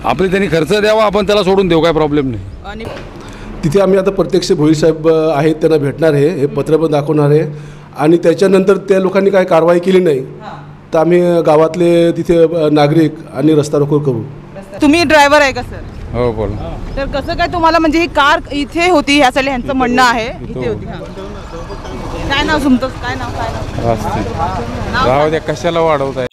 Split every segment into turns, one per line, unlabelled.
आपली त्यांनी खर्च द्यावा, आपण त्याला सोडून देऊ, काय प्रॉब्लेम नाही।
आणि
तिथे आम्ही आता प्रत्यक्ष भोईर साहेब आहेत, त्यांना भेटणार आहे, हे पत्र पण दाखवणार आहे आणि त्याच्यानंतर त्या लोकांनी काय कारवाई केली नाही तर आम्ही गावातले तिथे नागरिक आणि रस्ता रोको करू।
तुम्ही ड्रायव्हर आहे का सर?
हो बोला।
तर कसं काय तुम्हाला, म्हणजे ही कार इथे होती ह्यासाठी ह्यांचं म्हणणं आहे, इथे होती। काय नाव तुमचं? काय नाव?
राहू द्या, कशाला वाढवताय?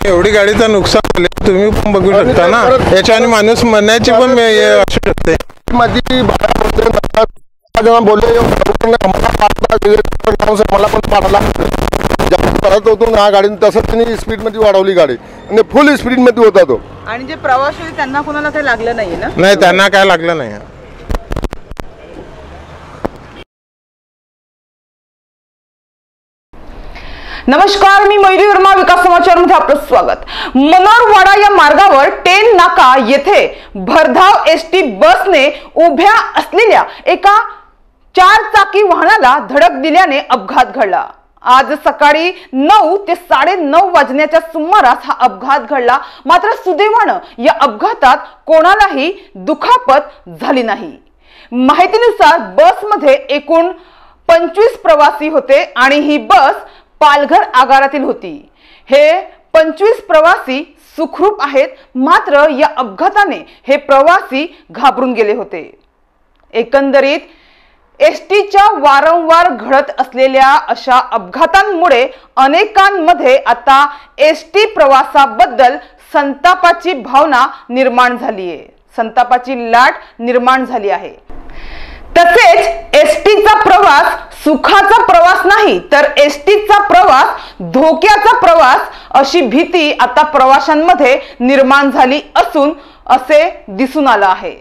एवढी गाडीचं नुकसान झाले, तुम्ही पण बघू शकता ना। याच्याने माणूस मरण्याची पण असू शकते।
माझी बोलले मला पण पाडायला परत होतो ना गाडी, तसंच त्यांनी स्पीडमध्ये वाढवली गाडी आणि फुल स्पीडमध्ये होता तो।
आणि जे प्रवासी होते त्यांना कोणाला काही लागलं नाहीये ना?
नाही, त्यांना काय लागलं नाही।
नमस्कार, मी मयुरी वर्मा, विकास समाचार मध्ये आपलं स्वागत। मनोरवाडा या मार्गावर टेन नाका येथे भरधाव एसटी बसने उभ्या असलेल्या एका 4 चाकी वाहनाला धडक दिल्याने अपघात घडला। आज सकाळी 9 ते 9:30 वाजण्याच्या सुमारास हा अपघात घडला। मात्र सुदैवानं या अपघातात कोणालाही दुखापत झाली नाही। माहितीनुसार बसमध्ये एकूण 25 प्रवासी होते आणि ही बस पालघर आगारातील होती। हे 25 प्रवासी सुखरूप आहेत, मात्र या अपघाताने हे प्रवासी घाबरून गेले होते। एकंदरीत एसटीच्या वारंवार घडत असलेल्या अशा अपघातांमुळे अनेकांमध्ये आता एसटी प्रवासाबद्दल संतापाची भावना निर्माण झाली आहे, संतापाची लाट निर्माण झाली आहे। तसेच एसटीचा प्रवास सुखाचा प्रवास नाही, तर एसटीचा प्रवास धोक्याचा प्रवास अशी भीती आता प्रवाशांमध्ये निर्माण झाली असून असे दिसून आलं आहे।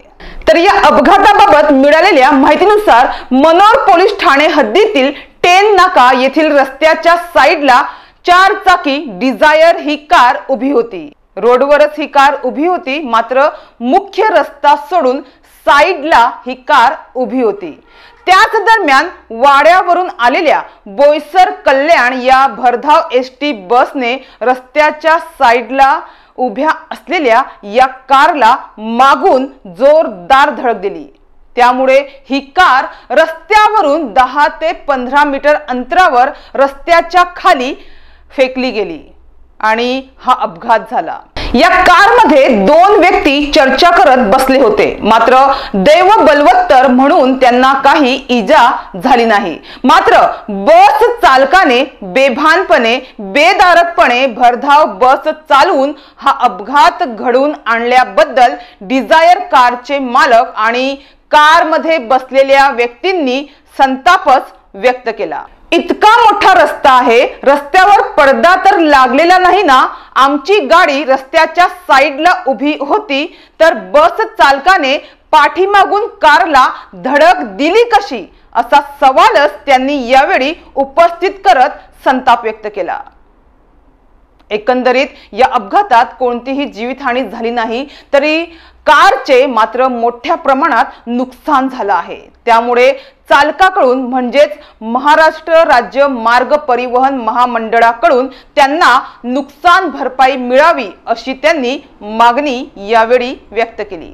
तर या अपघाताबाबत मिळालेल्या माहितीनुसार मनोर पोलीस ठाणे हद्दीतील टेन नाका येथील रस्त्याच्या साईडला 4 चाकी डिझायर ही कार उभी होती। रोडवरच ही कार उभी होती, मात्र मुख्य रस्ता सोडून साईडला ही कार उभी होती। त्याच दरम्यान वाड्यावरून आलेल्या बोईसर कल्याण या भरधाव एसटी बसने रस्त्याच्या साईडला उभ्या असलेल्या या कारला मागून जोरदार धडक दिली। त्यामुळे ही कार रस्त्यावरून 10 ते 15 मीटर अंतरावर रस्त्याच्या खाली फेकली गेली आणि हा अपघात झाला। या कारमध्ये 2 व्यक्ती चर्चा करत बसले होते, मात्र दैव बलवत्तर म्हणून त्यांना काही इजा झाली नाही। मात्र बस चालकाने बेभानपणे बेदारकपणे भरधाव बस चालवून हा अपघात घडवून आणल्याबद्दल डिझायर कारचे मालक आणि कारमध्ये बसलेल्या व्यक्तींनी संतापच व्यक्त केला। इतका मोठा रस्ता आहे, रस्त्यावर पडदा तर लागलेला नाही ना? आमची गाडी रस्त्याच्या साईडला उभी होती, तर बस चालकाने पाठीमागून कारला धडक दिली कशी, असा सवालच त्यांनी यावेळी उपस्थित करत संताप व्यक्त केला। एकंदरीत या अपघातात कोणतीही जीवितहानी झाली नाही, तरी कारचे मात्र मोठ्या प्रमाणात नुकसान झालं आहे। त्यामुळे चालकाकडून म्हणजेच महाराष्ट्र राज्य मार्ग परिवहन महामंडळाकडून त्यांना नुकसान भरपाई मिळावी अशी त्यांनी मागणी यावेळी व्यक्त केली।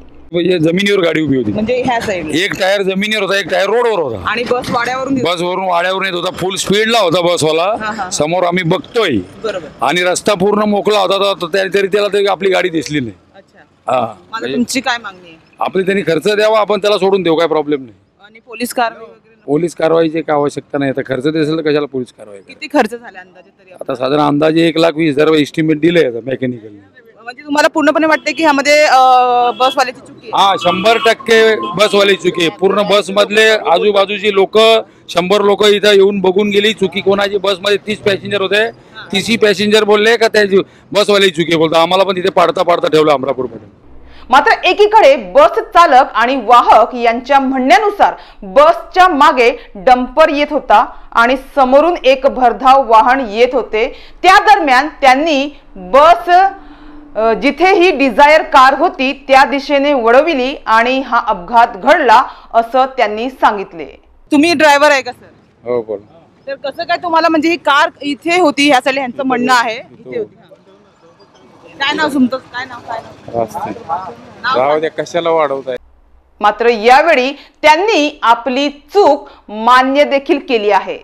जमिनीवर गाडी उभी होती,
म्हणजे ह्या साइडला
एक टायर जमिनीवर होता, एक टायर रोडवर होता
आणि बस
वाड्यावरून येत होता, फुल स्पीडला होता बसवाला। समोर आम्ही बघतोय
बरोबर,
आणि रस्ता पूर्ण मोकळा होता, तरी त्याला आपली गाडी दिसली नाही।
अच्छा, तुमची काय मागणी आहे?
आपली त्यांनी खर्च द्यावा, आपण त्याला सोडून देऊ, काय प्रॉब्लेम नाही।
आणि पोलीस कारवाई वगैरे?
पोलीस कारवाईची काय आवश्यकता नाही, आता खर्च देसेल तर कशाला पोलीस कारवाई?
किती खर्च झाला अंदाजे तरी?
आता साधारण अंदाजे 1,20,000 एस्टिमेट दिले मेकॅनिकल।
म्हणजे तुम्हाला पूर्णपणे वाटते की ह्यामध्ये बसवाल्याची चुकी आहे?
100% बसवाली चुकी आहे। पूर्ण बस मधले आजूबाजूची लोक 100 लोक इथं येऊन बघून गेली चुकी कोणाची. बसमध्ये 30 पॅसेंजर होते, 30 पॅसेंजर बोलले का त्या बसवाली चुकी बोलतो. आम्हाला पण तिथे पाडता ठेवलं अमरापूरमध्ये.
मात्र एकीकडे बस चालक आणि वाहक यांच्या म्हणण्यानुसार बसच्या मागे डंपर येत होता आणि समोरून एक भरधाव वाहन येत होते. त्या दरम्यान त्यांनी बस जिथे ही डिझायर कार होती त्या दिशेने वळविली आणि हा अपघात घडला असं त्यांनी सांगितले. तुम्ही ड्रायव्हर आहे का सर?
हो बोल.
तर कसं काय तुम्हाला म्हणजे ही कार इथे होती ह्यासाठी ह्यांचं म्हणणं आहे इथे होती. काय नाव तुमचं? काय नाव?
राहू द्या, कशाला वाढवताय.
मात्र यावेळी त्यांनी आपली चूक मान्य देखील केली आहे.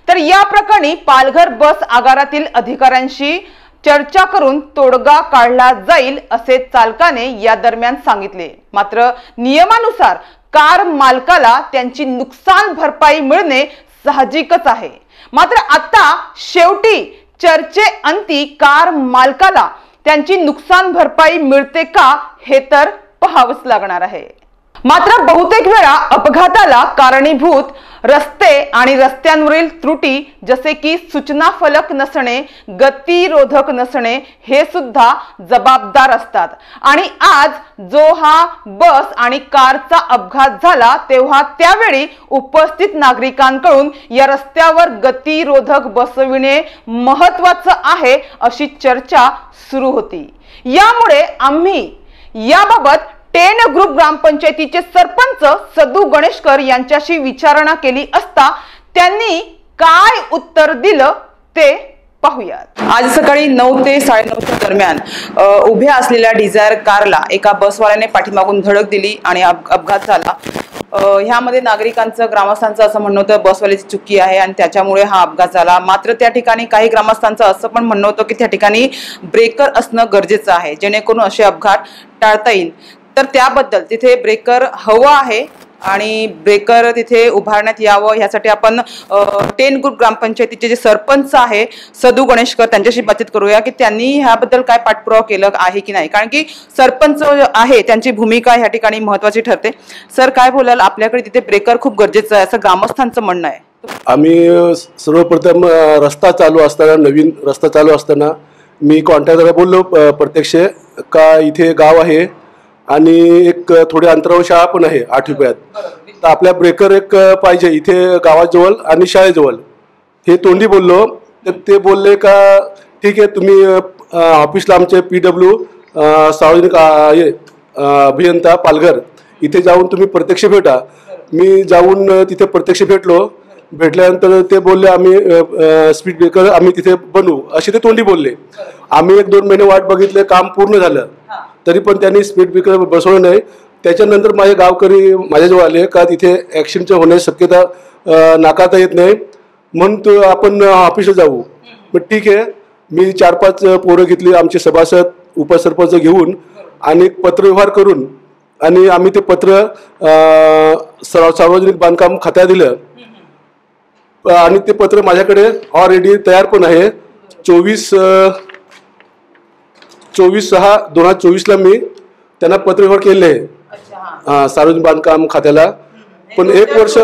तर या प्रकरणी पालघर बस आगारातील अधिकाऱ्यांशी चर्चा करून तोडगा काढला जाईल असे चालकाने या दरम्यान सांगितले. मात्र नियमानुसार कार मालकाला त्यांची नुकसान भरपाई मिळणे साहजिकच आहे. मात्र आता शेवटी चर्चेअंती कार मालकाला त्यांची नुकसान भरपाई मिळते का हे तर पाहावंच लागणार आहे. मात्र बहुतेक वेळा अपघाताला कारणीभूत रस्ते आणि रस्त्यांवरील त्रुटी जसे की सूचना फलक नसणे, गतिरोधक नसणे हे सुद्धा जबाबदार असतात. आणि आज जो हा बस आणि कारचा अपघात झाला तेव्हा त्यावेळी उपस्थित नागरिकांकडून या रस्त्यावर गतिरोधक बसविणे महत्त्वाचं आहे अशी चर्चा सुरू होती. यामुळे आम्ही याबाबत टेन ग्रुप ग्रामपंचायतीचे सरपंच सदू गणेशकर यांच्याशी विचारणा केली असता त्यांनी काय उत्तर दिलं ते पाहूयात. आज सकाळी 9 ते 9:30 दरम्यान उभ्या असलेल्या डिझायर कारला एका बसवाल्याने पाठीमागून धडक दिली आणि अपघात झाला. ह्यामध्ये नागरिकांचं, ग्रामस्थांचं असं म्हणणं होतं बसवाल्याची चुकी आहे आणि त्याच्यामुळे हा अपघात झाला. मात्र त्या ठिकाणी काही ग्रामस्थांचं असं पण म्हणणं होतं की त्या ठिकाणी ब्रेकर असणं गरजेचं आहे जेणेकरून असे अपघात टाळता येईल. तर त्याबद्दल तिथे ब्रेकर हवं आहे आणि ब्रेकर तिथे उभारण्यात यावं यासाठी आपण टेन ग्रुप ग्रामपंचायतीचे जे सरपंच आहे सदू गणेशकर त्यांच्याशी बातचीत करूया की त्यांनी ह्याबद्दल काय पाठपुरावा केलं आहे की नाही. कारण की सरपंच आहे त्यांची भूमिका ह्या ठिकाणी महत्वाची ठरते. सर काय बोलाल, आपल्याकडे तिथे ब्रेकर खूप गरजेचं आहे असं ग्रामस्थांचं म्हणणं आहे.
आम्ही सर्वप्रथम रस्ता चालू असताना, नवीन रस्ता चालू असताना मी कॉन्ट्रॅक्टरला बोललो प्रत्यक्ष का इथे गाव आहे आणि एक थोड्या अंतरावर शाळा पण आहे 8 रुपयात, तर आपल्या ब्रेकर एक पाहिजे इथे गावाजवळ आणि शाळेजवळ. हे तोंडी बोललो तर ते बोलले का ठीक आहे तुम्ही ऑफिसला आमचे PW सार्वजनिक अभियंता पालघर इथे जाऊन तुम्ही प्रत्यक्ष भेटा. मी जाऊन तिथे प्रत्यक्ष भेटल्यानंतर ते बोलले आम्ही स्पीड ब्रेकर आम्ही तिथे बनवू असे ते तोंडी बोलले. आम्ही 1-2 महिने वाट बघितले, काम पूर्ण झालं तरी पण त्यांनी स्पीड ब्रेकर बसवलं नाही. त्याच्यानंतर माझे गावकरी माझ्याजवळ आले का तिथे ॲक्सिडेंट होण्याची शक्यता नाकारता येत नाही म्हणून आपण ऑफिसला जाऊ. मग ठीक आहे, मी 4-5 पोरं घेतली आमचे सभासद उपसरपंच घेऊन आणि पत्रव्यवहार करून आणि आम्ही ते पत्र सार्वजनिक बांधकाम खात्यात दिलं आणि ते पत्र माझ्याकडे ऑलरेडी तयार पण आहे. 24/6/2024 मी त्यांना पत्रव्यवहार केले आहे सार्वजनिक बांधकाम खात्याला. पण 1 वर्ष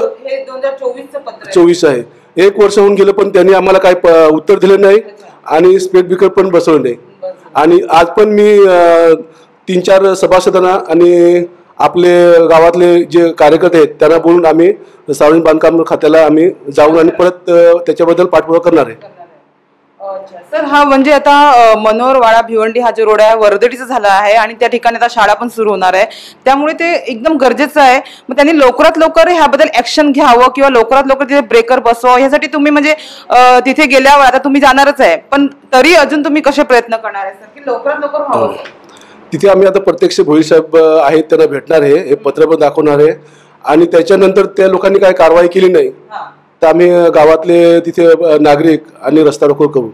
24 आहे, 1 वर्ष होऊन गेलं पण त्यांनी आम्हाला काही उत्तर दिलं नाही आणि स्पीड ब्रेकर पण बसवलं नाही. आणि आज पण मी 3-4 सभासदांना आणि आपले गावातले जे कार्यकर्ते आहेत त्यांना बोलून आम्ही सार्वजनिक बांधकाम खात्याला आम्ही जाऊन आणि परत त्याच्याबद्दल पाठपुरावा करणार आहे.
सर हा म्हणजे आता मनोहर वाडा भिवंडी हा जो रोड आहे वर्दळीचा झाला आहे आणि त्या ठिकाणी आता शाळा पण सुरू होणार आहे त्यामुळे ते एकदम गरजेचं आहे. मग त्यांनी लवकरात लवकर ह्याबद्दल ऍक्शन घ्यावं किंवा लवकरात लवकर तिथे ब्रेकर बसवावं यासाठी तुम्ही म्हणजे तिथे गेल्यावर आता तुम्ही जाणारच आहे पण तरी अजून तुम्ही कसे प्रयत्न करणार आहे सर की लवकरात लवकर व्हावं.
तिथे आम्ही आता प्रत्यक्ष भोईर साहेब आहेत त्यांना भेटणार आहे, हे पत्र पण दाखवणार आहे आणि त्याच्यानंतर त्या लोकांनी काही कारवाई केली नाही तर आम्ही गावातले तिथे नागरिक आणि रस्ता रोको करू.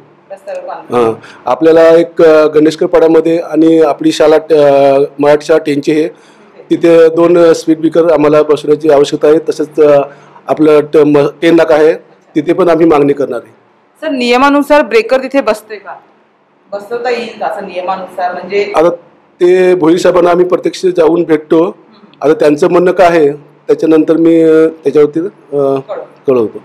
आपल्याला एक गणेशकर पाड्यामध्ये आणि आपली शाळा मराठी शाळा 10ची आहे तिथे 2 स्पीड ब्रेकर आम्हाला बसवण्याची आवश्यकता आहे. तसंच आपलं 10 नाका आहे तिथे पण आम्ही मागणी करणार आहे.
सर नियमानुसार ब्रेकर तिथे बसते का, बसवता येईल का असं नियमानुसार? म्हणजे
आता ते भोईर साहेबांना आम्ही प्रत्यक्ष जाऊन भेटतो. आता त्यांचं म्हणणं काय आहे त्याच्यानंतर मी त्याच्यावरती कळवतो.